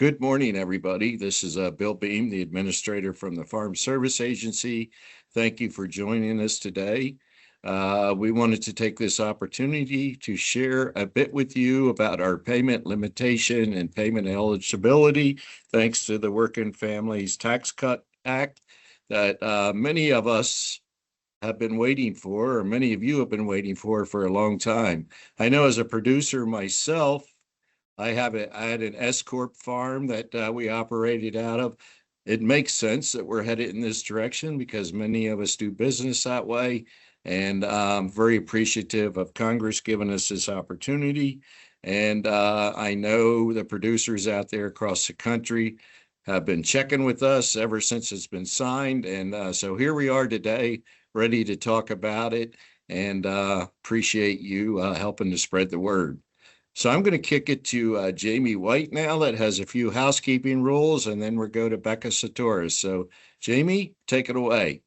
Good morning, everybody. This is Bill Beam, the administrator from the Farm Service Agency. Thank you for joining us today. We wanted to take this opportunity to share a bit with you about our payment limitation and payment eligibility, thanks to the Working Families Tax Cut Act that many of us have been waiting for, or many of you have been waiting for a long time. I know as a producer myself, I had an S Corp farm that we operated out of. It makes sense that we're headed in this direction because many of us do business that way. And I'm very appreciative of Congress giving us this opportunity. And I know the producers out there across the country have been checking with us ever since it's been signed. And so here we are today, ready to talk about it, and appreciate you helping to spread the word. So I'm going to kick it to Jamie White now that has a few housekeeping rules, and then we'll go to Becca Satoris. So Jamie, take it away.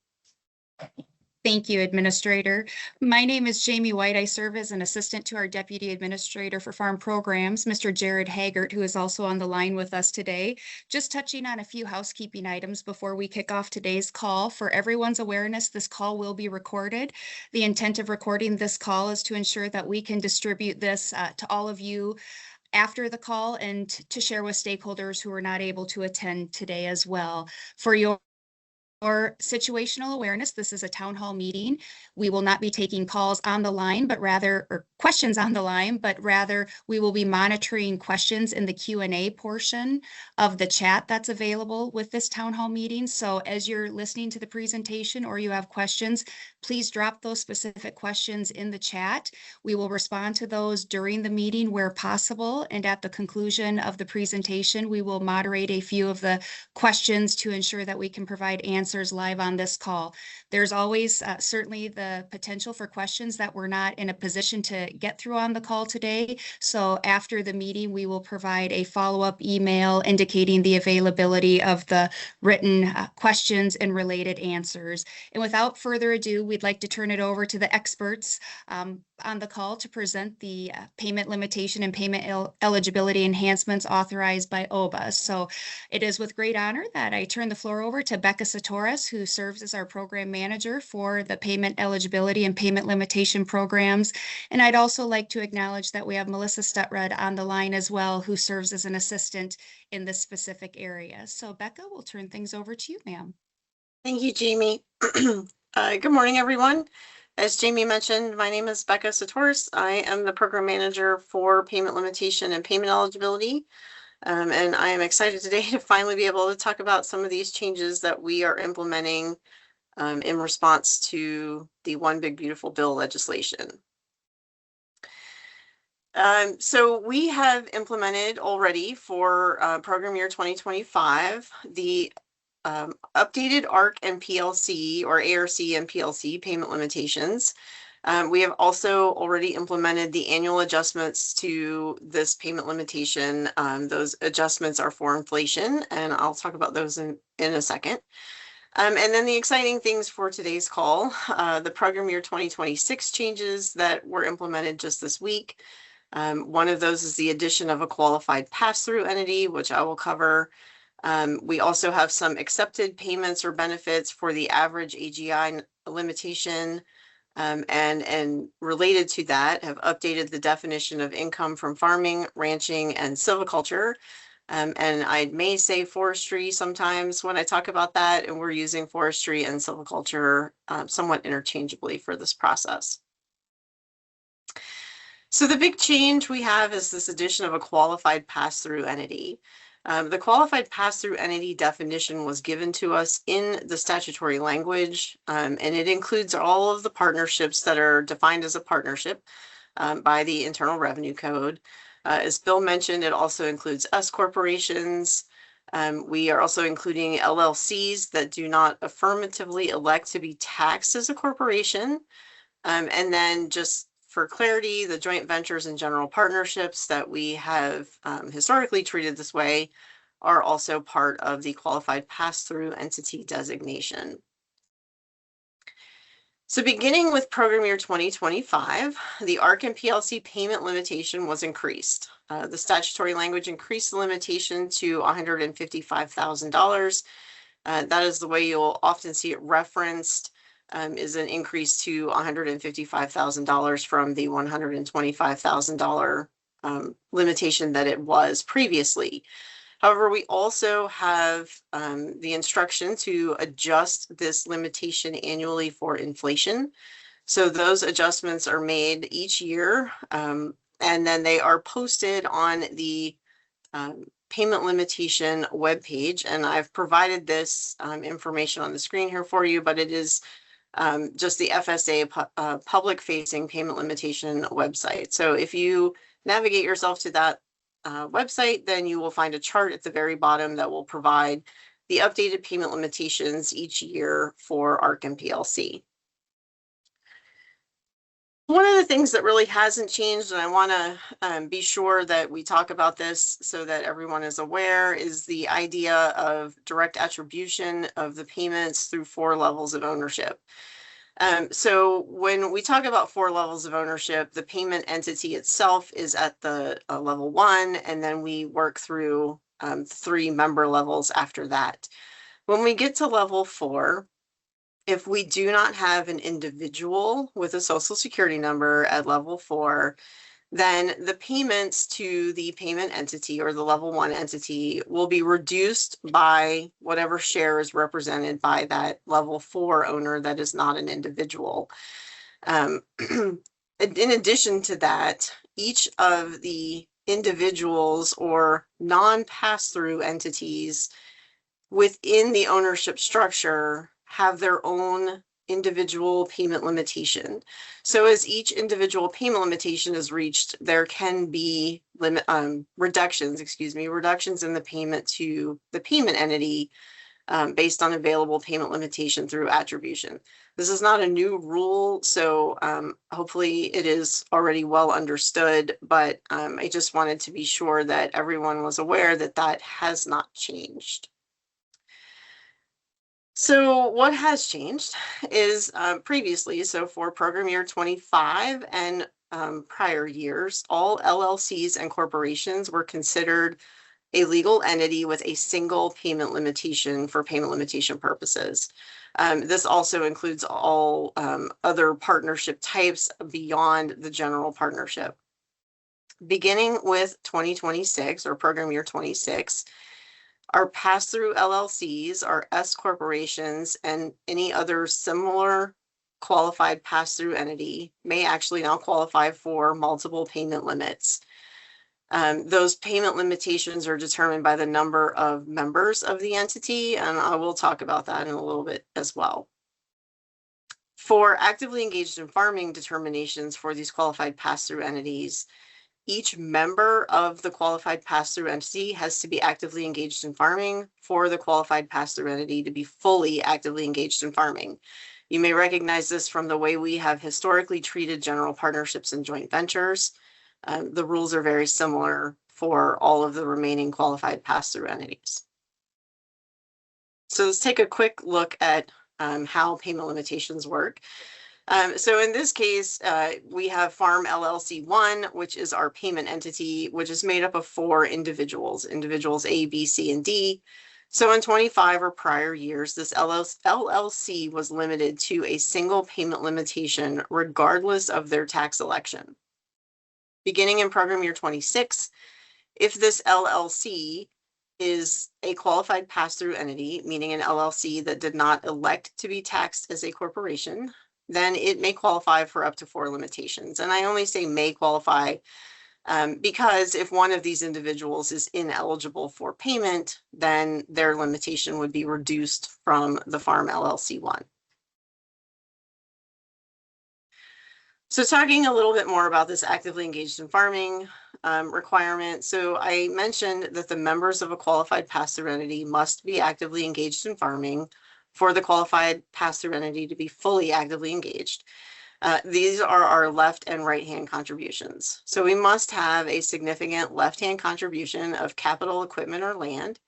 Thank you, Administrator. My name is Jamie White. I serve as an assistant to our Deputy Administrator for Farm Programs, Mr. Jared Haggart, who is also on the line with us today. Just touching on a few housekeeping items before we kick off today's call. For everyone's awareness, this call will be recorded. The intent of recording this call is to ensure that we can distribute this to all of you after the call and to share with stakeholders who are not able to attend today as well. For your situational awareness, this is a town hall meeting. We will not be taking calls on the line, but rather, or questions on the line, but rather we will be monitoring questions in the Q&A portion of the chat that's available with this town hall meeting. So as you're listening to the presentation or you have questions, please drop those specific questions in the chat. We will respond to those during the meeting where possible. And at the conclusion of the presentation, we will moderate a few of the questions to ensure that we can provide answers live on this call. There's always certainly the potential for questions that we're not in a position to get through on the call today. So after the meeting, we will provide a follow-up email indicating the availability of the written questions and related answers. And without further ado, we'd like to turn it over to the experts on the call to present the payment limitation and payment eligibility enhancements authorized by OBA. So it is with great honor that I turn the floor over to Becca Satoris, who serves as our program manager for the payment eligibility and payment limitation programs. And I'd also like to acknowledge that we have Melissa Stutrud on the line as well, who serves as an assistant in this specific area. So Becca, we'll turn things over to you, ma'am. Thank you, Jamie. Good morning, everyone. As Jamie mentioned, my name is Becca Satoris. I am the program manager for payment limitation and payment eligibility. And I am excited today to finally be able to talk about some of these changes that we are implementing in response to the One Big Beautiful Bill legislation. So we have implemented already for program year 2025 the updated ARC and PLC, or ARC and PLC payment limitations. We have also already implemented the annual adjustments to this payment limitation. Those adjustments are for inflation, and I'll talk about those in a second. And then the exciting things for today's call, the program year 2026 changes that were implemented just this week. One of those is the addition of a qualified pass-through entity, which I will cover. We also have some accepted payments or benefits for the average AGI limitation, and related to that have updated the definition of income from farming, ranching, and silviculture. And I may say forestry sometimes when I talk about that, and we're using forestry and silviculture somewhat interchangeably for this process. So the big change we have is this addition of a qualified pass-through entity. The qualified pass-through entity definition was given to us in the statutory language, and it includes all of the partnerships that are defined as a partnership by the Internal Revenue Code. As Bill mentioned, it also includes S corporations. We are also including LLCs that do not affirmatively elect to be taxed as a corporation. And then just for clarity, the joint ventures and general partnerships that we have historically treated this way are also part of the qualified pass-through entity designation. So beginning with program year 2025, the ARC and PLC payment limitation was increased. The statutory language increased the limitation to $155,000. That is the way you'll often see it referenced, is an increase to $155,000 from the $125,000 limitation that it was previously. However, we also have the instruction to adjust this limitation annually for inflation. So those adjustments are made each year, and then they are posted on the payment limitation webpage. And I've provided this information on the screen here for you, but it is just the FSA public facing payment limitation website. So if you navigate yourself to that website, then you will find a chart at the very bottom that will provide the updated payment limitations each year for ARC and PLC. One of the things that really hasn't changed, and I want to be sure that we talk about this so that everyone is aware, is the idea of direct attribution of the payments through 4 levels of ownership. So when we talk about 4 levels of ownership, the payment entity itself is at the level 1, and then we work through 3 member levels after that. When we get to level 4, if we do not have an individual with a social security number at level 4, then the payments to the payment entity or the level 1 entity will be reduced by whatever share is represented by that level 4 owner that is not an individual. In addition to that, each of the individuals or non-pass-through entities within the ownership structure have their own individual payment limitation. So as each individual payment limitation is reached, there can be reductions in the payment to the payment entity based on available payment limitation through attribution. This is not a new rule, so hopefully it is already well understood, but I just wanted to be sure that everyone was aware that that has not changed. So what has changed is previously, so for program year 25 and prior years, all LLCs and corporations were considered a legal entity with a single payment limitation for payment limitation purposes. This also includes all other partnership types beyond the general partnership. Beginning with 2026 or program year 26, our pass-through LLCs, our S corporations, and any other similar qualified pass-through entity may actually now qualify for multiple payment limits. Those payment limitations are determined by the number of members of the entity, and I will talk about that in a little bit as well. For actively engaged in farming determinations for these qualified pass-through entities, each member of the qualified pass-through entity has to be actively engaged in farming for the qualified pass-through entity to be fully actively engaged in farming. You may recognize this from the way we have historically treated general partnerships and joint ventures. The rules are very similar for all of the remaining qualified pass-through entities. So let's take a quick look at how payment limitations work. So in this case, we have Farm LLC 1, which is our payment entity, which is made up of 4 individuals A, B, C, and D. So in 25 or prior years, this LLC was limited to a single payment limitation regardless of their tax election. Beginning in program year 26, if this LLC is a qualified pass-through entity, meaning an LLC that did not elect to be taxed as a corporation, then it may qualify for up to 4 limitations. And I only say may qualify because if one of these individuals is ineligible for payment, then their limitation would be reduced from the Farm LLC 1. So talking a little bit more about this actively engaged in farming requirement. So I mentioned that the members of a qualified pass-through entity must be actively engaged in farming for the qualified pass-through entity to be fully actively engaged. These are our left and right-hand contributions. So we must have a significant left-hand contribution of capital, equipment, or land,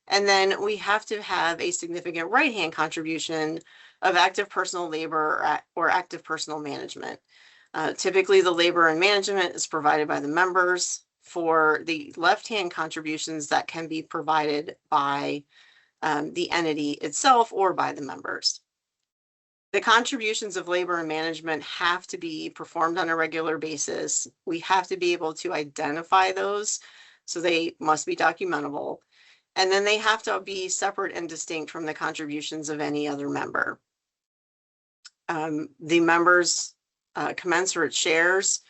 And then we have to have a significant right-hand contribution of active personal labor or active personal management. Typically, the labor and management is provided by the members. For the left-hand contributions, that can be provided by the entity itself or by the members. The contributions of labor and management have to be performed on a regular basis. We have to be able to identify those, so they must be documentable. And then they have to be separate and distinct from the contributions of any other member. The members' commensurate shares,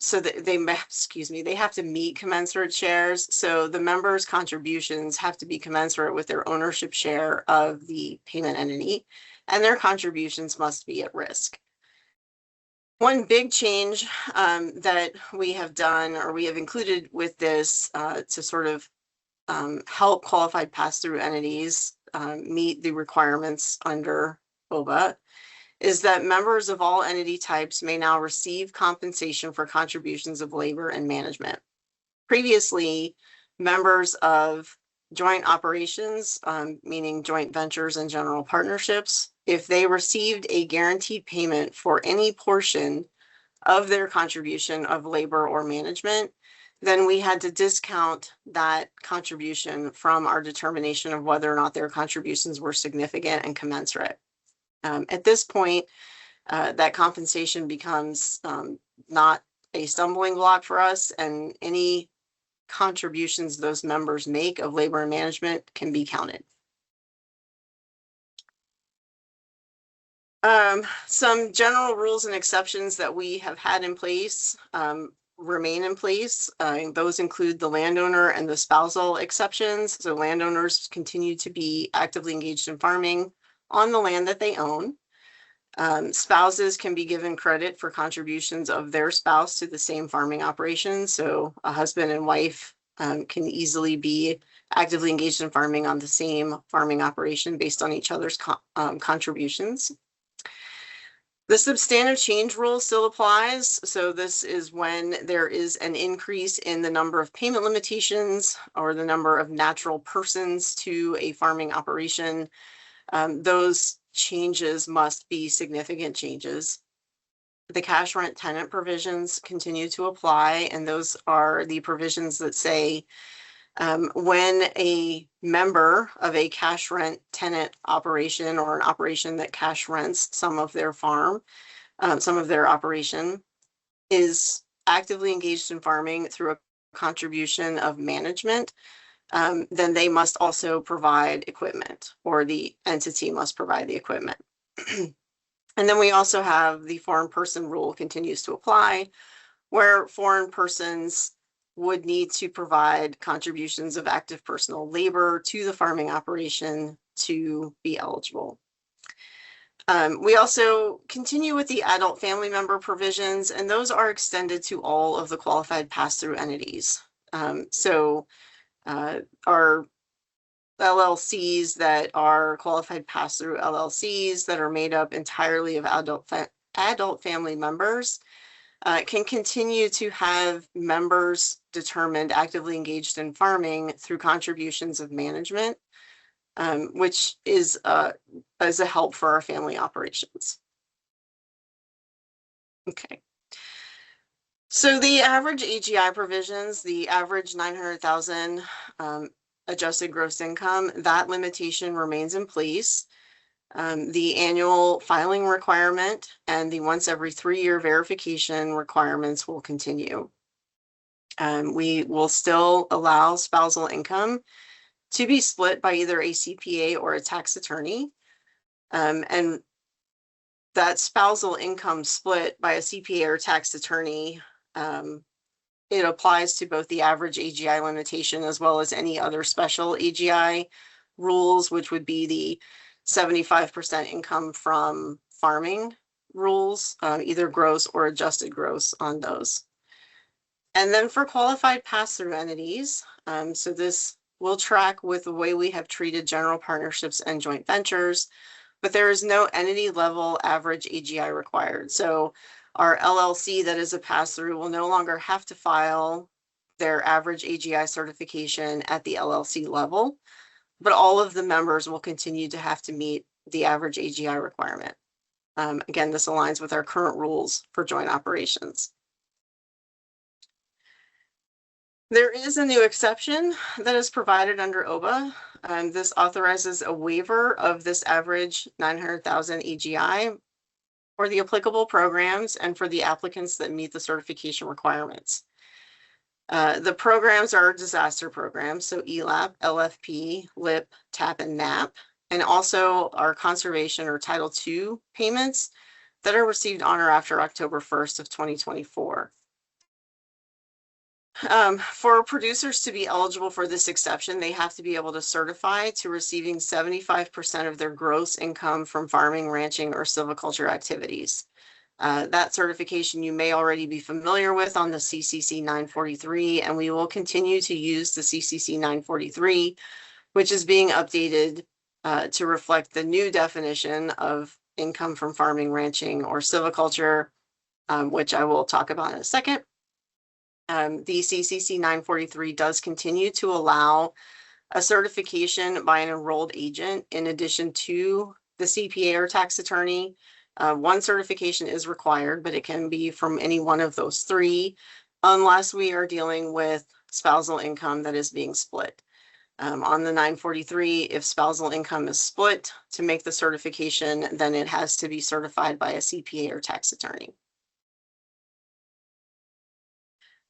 so that they have to meet commensurate shares. So the members' contributions have to be commensurate with their ownership share of the payment entity, and their contributions must be at risk. One big change that we have done, or we have included with this to sort of help qualified pass-through entities meet the requirements under OBA, is that members of all entity types may now receive compensation for contributions of labor and management. Previously, members of joint operations, meaning joint ventures and general partnerships, if they received a guaranteed payment for any portion of their contribution of labor or management, then we had to discount that contribution from our determination of whether or not their contributions were significant and commensurate. At this point, that compensation becomes not a stumbling block for us, and any contributions those members make of labor and management can be counted. Some general rules and exceptions that we have had in place remain in place. Those include the landowner and the spousal exceptions. So landowners continue to be actively engaged in farming on the land that they own. Spouses can be given credit for contributions of their spouse to the same farming operation. So a husband and wife can easily be actively engaged in farming on the same farming operation based on each other's contributions. The substantive change rule still applies. So this is when there is an increase in the number of payment limitations or the number of natural persons to a farming operation. Those changes must be significant changes. The cash rent tenant provisions continue to apply, and those are the provisions that say when a member of a cash rent tenant operation or an operation that cash rents some of their farm, some of their operation, is actively engaged in farming through a contribution of management, then they must also provide equipment, or the entity must provide the equipment. And then we also have the foreign person rule continues to apply, where foreign persons would need to provide contributions of active personal labor to the farming operation to be eligible. We also continue with the adult family member provisions, and those are extended to all of the qualified pass-through entities. Our LLCs that are qualified pass-through LLCs that are made up entirely of adult family members can continue to have members determined actively engaged in farming through contributions of management, which is a help for our family operations. Okay. So the average AGI provisions, the average 900,000 adjusted gross income, that limitation remains in place. The annual filing requirement and the once every 3-year verification requirements will continue. We will still allow spousal income to be split by either a CPA or a tax attorney. And that spousal income split by a CPA or tax attorney, it applies to both the average AGI limitation as well as any other special AGI rules, which would be the 75% income from farming rules, either gross or adjusted gross on those. And then for qualified pass-through entities, so this will track with the way we have treated general partnerships and joint ventures, but there is no entity level average AGI required. So our LLC that is a pass-through will no longer have to file their average AGI certification at the LLC level, but all of the members will continue to have to meet the average AGI requirement. Again, this aligns with our current rules for joint operations. There is a new exception that is provided under OBA. This authorizes a waiver of this average 900,000 AGI for the applicable programs and for the applicants that meet the certification requirements. The programs are disaster programs, so ELAP, LFP, LIP, TAP, and NAP, and also our conservation or Title II payments that are received on or after October 1st of 2024. For producers to be eligible for this exception, they have to be able to certify to receiving 75% of their gross income from farming, ranching, or silviculture activities. That certification you may already be familiar with on the CCC 943, and we will continue to use the CCC 943, which is being updated to reflect the new definition of income from farming, ranching, or silviculture, which I will talk about in a second. The CCC 943 does continue to allow a certification by an enrolled agent in addition to the CPA or tax attorney. One certification is required, but it can be from any one of those three, unless we are dealing with spousal income that is being split. On the 943, if spousal income is split to make the certification, then it has to be certified by a CPA or tax attorney.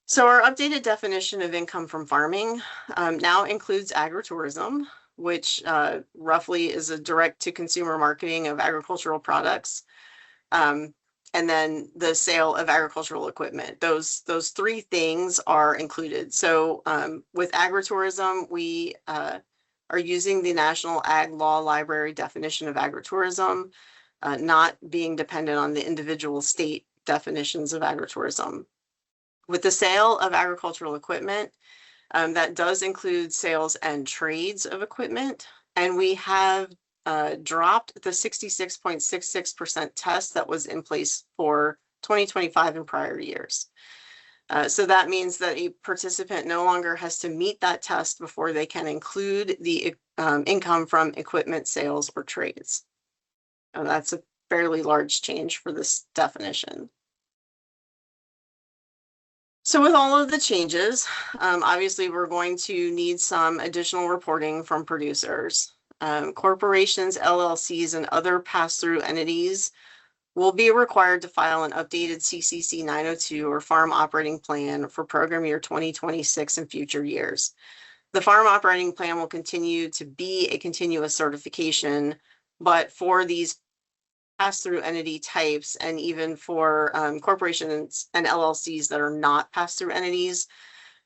So our updated definition of income from farming now includes agritourism, which roughly is a direct-to-consumer marketing of agricultural products, and then the sale of agricultural equipment. Those three things are included. So with agritourism, we are using the National Ag Law Library definition of agritourism, not being dependent on the individual state definitions of agritourism. With the sale of agricultural equipment, that does include sales and trades of equipment, and we have dropped the 66.66% test that was in place for 2025 and prior years. So that means that a participant no longer has to meet that test before they can include the income from equipment sales or trades. And that's a fairly large change for this definition. So with all of the changes, obviously we're going to need some additional reporting from producers. Corporations, LLCs, and other pass-through entities will be required to file an updated CCC 902 or Farm Operating Plan for program year 2026 and future years. The Farm Operating Plan will continue to be a continuous certification, but for these pass-through entity types, and even for corporations and LLCs that are not pass-through entities,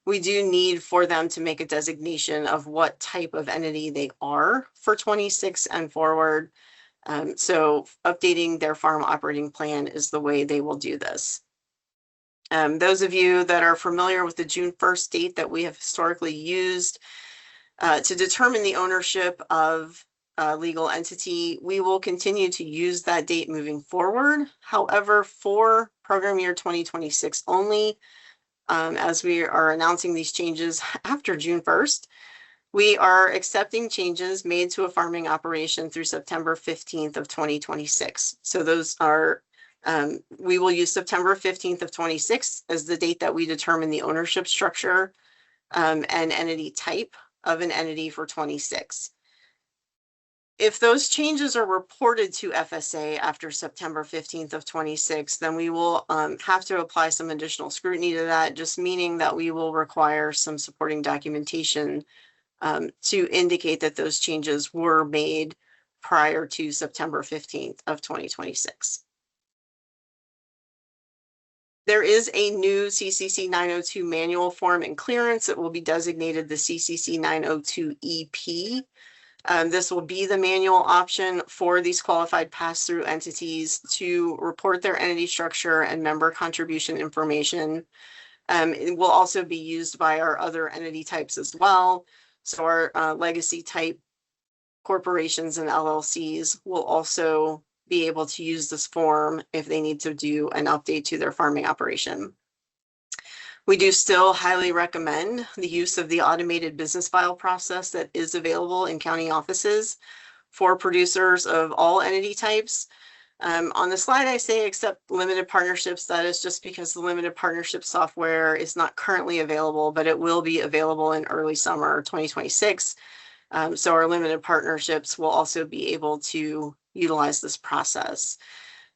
we do need for them to make a designation of what type of entity they are for 26 and forward. So updating their farm operating plan is the way they will do this. Those of you that are familiar with the June 1st date that we have historically used to determine the ownership of legal entity, we will continue to use that date moving forward. However, for program year 2026 only, as we are announcing these changes after June 1st, we are accepting changes made to a farming operation through September 15th of 2026. So those are, we will use September 15th of 26 as the date that we determine the ownership structure and entity type of an entity for 26. If those changes are reported to FSA after September 15th of 26, then we will have to apply some additional scrutiny to that, just meaning that we will require some supporting documentation to indicate that those changes were made prior to September 15th of 2026. There is a new CCC 902 manual form and clearance. It will be designated the CCC 902 EP. This will be the manual option for these qualified pass-through entities to report their entity structure and member contribution information. It will also be used by our other entity types as well. So our legacy type corporations and LLCs will also be able to use this form if they need to do an update to their farming operation. We do still highly recommend the use of the automated business file process that is available in county offices for producers of all entity types. On the slide, I say except limited partnerships. That is just because the limited partnership software is not currently available, but it will be available in early summer 2026. So our limited partnerships will also be able to utilize this process.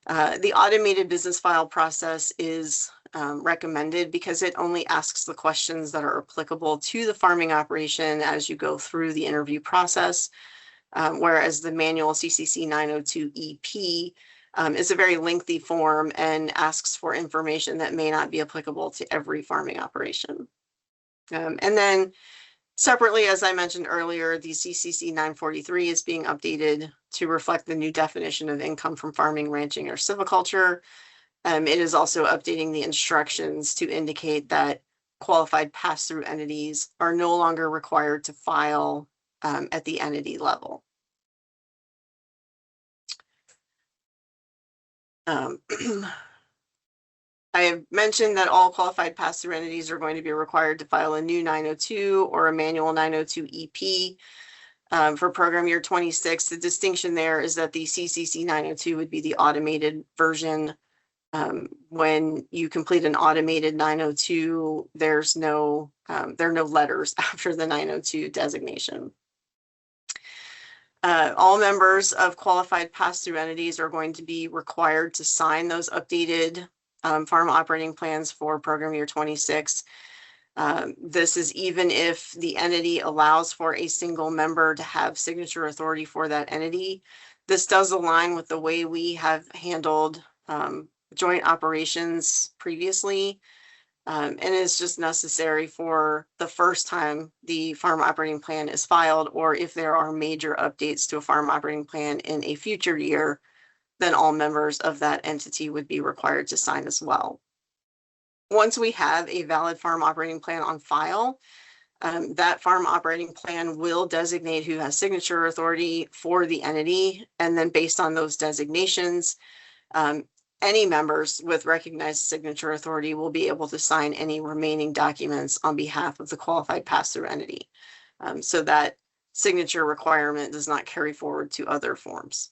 The automated business file process is recommended because it only asks the questions that are applicable to the farming operation as you go through the interview process. Whereas the manual CCC 902 EP is a very lengthy form and asks for information that may not be applicable to every farming operation. And then separately, as I mentioned earlier, the CCC 943 is being updated to reflect the new definition of income from farming, ranching, or silviculture. It is also updating the instructions to indicate that qualified pass-through entities are no longer required to file at the entity level. I have mentioned that all qualified pass-through entities are going to be required to file a new 902 or a manual 902 EP for program year 26. The distinction there is that the CCC 902 would be the automated version. When you complete an automated 902, there are no letters after the 902 designation. All members of qualified pass-through entities are going to be required to sign those updated farm operating plans for program year 26. This is even if the entity allows for a single member to have signature authority for that entity. This does align with the way we have handled joint operations previously, and is just necessary for the first time the farm operating plan is filed, or if there are major updates to a farm operating plan in a future year, then all members of that entity would be required to sign as well. Once we have a valid farm operating plan on file, that farm operating plan will designate who has signature authority for the entity, and then based on those designations, any members with recognized signature authority will be able to sign any remaining documents on behalf of the qualified pass-through entity. So that signature requirement does not carry forward to other forms.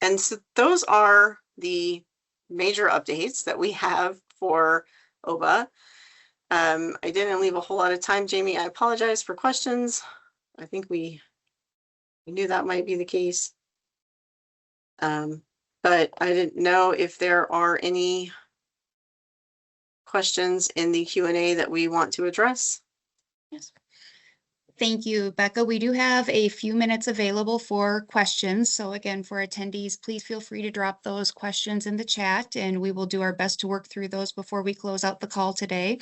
And so those are the major updates that we have for OBA. I didn't leave a whole lot of time, Jamie. I apologize for questions. I think we knew that might be the case. But I didn't know if there are any questions in the Q&A that we want to address. Yes. Thank you, Becca. We do have a few minutes available for questions. So again, for attendees, please feel free to drop those questions in the chat, and we will do our best to work through those before we close out the call today.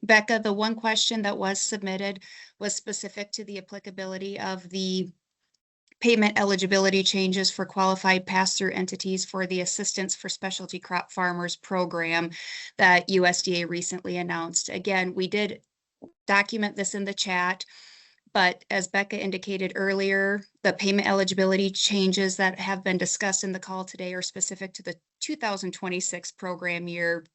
Becca, the one question that was submitted was specific to the applicability of the payment eligibility changes for qualified pass-through entities for the Assistance for Specialty Crop Farmers program that USDA recently announced. Again, we did document this in the chat, but as Becca indicated earlier, the payment eligibility changes that have been discussed in the call today are specific to the 2026 program year.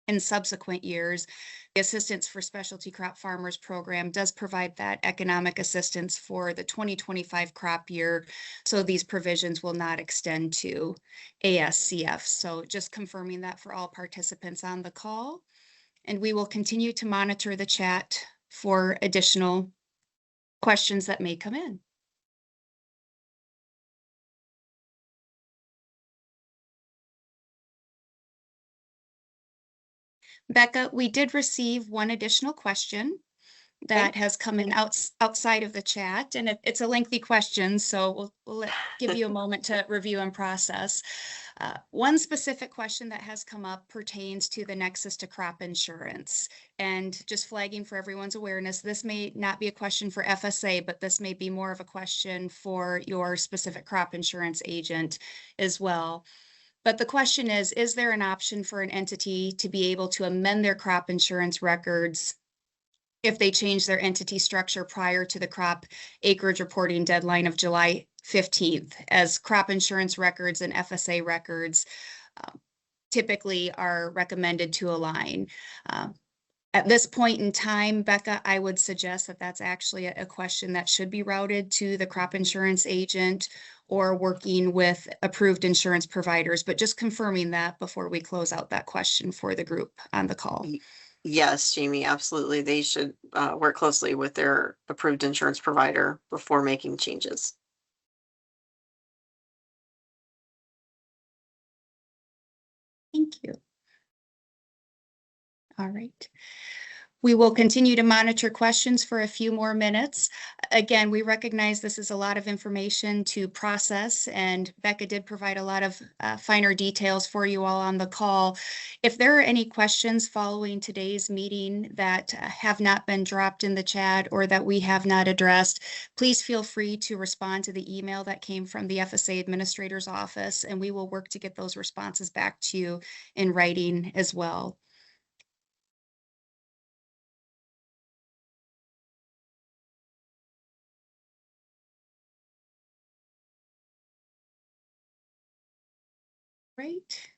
In subsequent years, the Assistance for Specialty Crop Farmers program does provide that economic assistance for the 2025 crop year. So these provisions will not extend to ASCF. So just confirming that for all participants on the call. And we will continue to monitor the chat for additional questions that may come in. Becca, we did receive one additional question that has come in outside of the chat, and it's a lengthy question, so we'll give you a moment to review and process. One specific question that has come up pertains to the nexus to crop insurance, and just flagging for everyone's awareness, this may not be a question for FSA, but this may be more of a question for your specific crop insurance agent as well. But the question is there an option for an entity to be able to amend their crop insurance records if they change their entity structure prior to the crop acreage reporting deadline of July 15th, as crop insurance records and FSA records typically are recommended to align. At this point in time, Becca, I would suggest that that's actually a question that should be routed to the crop insurance agent or working with approved insurance providers, but just confirming that before we close out that question for the group on the call. Yes, Jamie, absolutely. They should work closely with their approved insurance provider before making changes. Thank you. All right. We will continue to monitor questions for a few more minutes. Again, we recognize this is a lot of information to process, and Becca did provide a lot of finer details for you all on the call. If there are any questions following today's meeting that have not been dropped in the chat or that we have not addressed, please feel free to respond to the email that came from the FSA Administrator's Office, and we will work to get those responses back to you in writing as well. Right.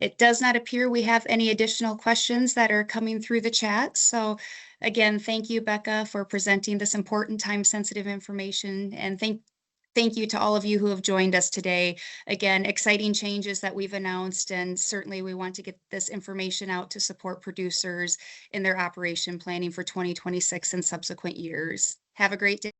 It does not appear we have any additional questions that are coming through the chat. So again, thank you, Becca, for presenting this important time-sensitive information. And thank you to all of you who have joined us today. Again, exciting changes that we've announced, and certainly we want to get this information out to support producers in their operation planning for 2026 and subsequent years. Have a great day.